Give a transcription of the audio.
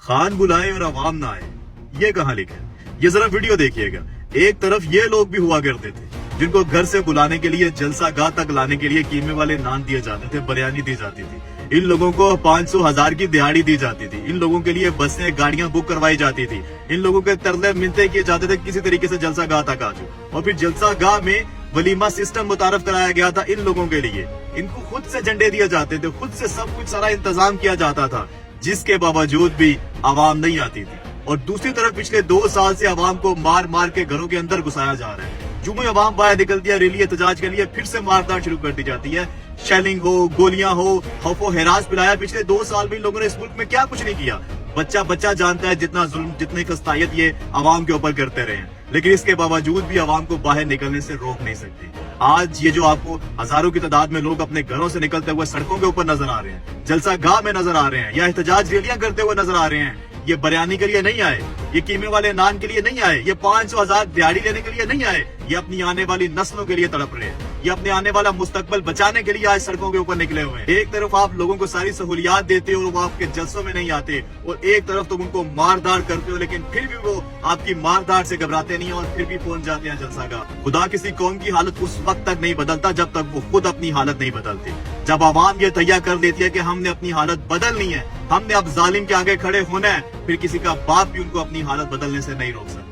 खान बुलाए और अवाम ना आए, ये कहाँ लिखा है? ये जरा वीडियो देखिएगा। एक तरफ ये लोग भी हुआ करते थे जिनको घर से बुलाने के लिए, जलसा गाह तक लाने के लिए कीमे वाले नान दिए जाते थे, बिरयानी दी जाती थी। इन लोगों को 500,000 की दिहाड़ी दी जाती थी। इन लोगों के लिए बसें, गाड़ियां बुक करवाई जाती थी। इन लोगों के तरले मिन्नतें किए जाते थे किसी तरीके से जलसा गाह तक आ जाओ। और फिर जलसा गाह में वलीमा सिस्टम मुतारफ कराया गया था इन लोगों के लिए। इनको खुद से झंडे दिए जाते थे, खुद से सब कुछ सारा इंतजाम किया जाता था, जिसके बावजूद भी आवाम नहीं आती थी। और दूसरी तरफ पिछले 2 साल से आवाम को मार मार के घरों के अंदर घुसाया जा रहा है। जो में आवाम बाहर निकलती है रैली एहतजाज के लिए, फिर से मारदार शुरू कर दी जाती है। शेलिंग हो, गोलियां हो, खौफो हिरास पिलाया। पिछले 2 साल में इन लोगों ने इस मुल्क में क्या कुछ नहीं किया। बच्चा बच्चा जानता है जितना जुल्म, जितनी कस्तायत ये आवाम के ऊपर करते रहे, लेकिन इसके बावजूद भी आवाम को बाहर निकलने से रोक नहीं सकती। आज ये जो आपको हजारों की तादाद में लोग अपने घरों से निकलते हुए सड़कों के ऊपर नजर आ रहे हैं, जलसा गाह में नजर आ रहे हैं, या एहतजाज रैलियां करते हुए नजर आ रहे हैं, ये बिरयानी के लिए नहीं आए, ये कीमे वाले नान के लिए नहीं आए, ये 500,000 दिहाड़ी लेने के लिए नहीं आए। ये अपनी आने वाली नस्लों के लिए तड़प रहे हैं। ये अपने आने वाला मुस्तकबल बचाने के लिए आज सड़कों के ऊपर निकले हुए हैं। एक तरफ आप लोगों को सारी सहूलियात देते हो और वो आपके जलसों में नहीं आते, और एक तरफ तुम उनको मारदार करते हो, लेकिन फिर भी वो आपकी मारदार से घबराते नहीं और फिर भी पहुंच जाते हैं जलसा का। खुदा किसी कौम की हालत उस वक्त तक नहीं बदलता जब तक वो खुद अपनी हालत नहीं बदलती। जब आवाम ये तैयार कर देती है कि हमने अपनी हालत बदलनी है, हमने अब जालिम के आगे खड़े होना है, फिर किसी का बाप भी उनको अपनी हालत बदलने से नहीं रोक सकता।